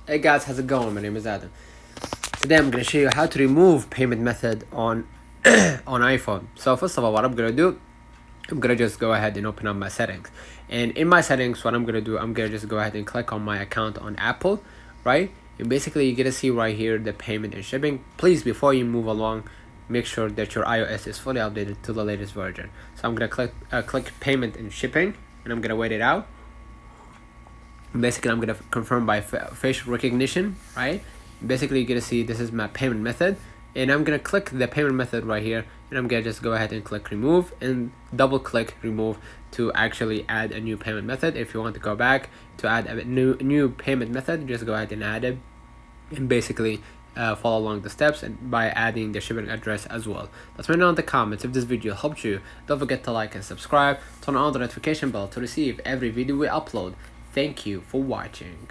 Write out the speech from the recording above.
Hey guys, how's it going? My name is Adam. Today I'm gonna show you how to remove payment method on on iPhone. So first of all, what I'm gonna do, I'm gonna just go ahead and open up my settings. And in my settings, what I'm gonna do, I'm gonna just go ahead and click on my account on Apple, right? And basically you're gonna see right here the payment and shipping. Please, before you move along, make sure that your iOS is fully updated to the latest version. So I'm gonna click payment and shipping, and I'm gonna wait it out. Basically I'm gonna confirm by facial recognition, right? Basically you're gonna see this is my payment method, and I'm gonna click the payment method right here, and I'm gonna just go ahead and click remove and double click remove to actually add a new payment method. If you want to go back to add a new payment method, just go ahead and add it, and basically follow along the steps and by adding the shipping address as well. Let me know in the comments if this video helped you. Don't forget to like and subscribe, turn on the notification bell to receive every video we upload. Thank you for watching.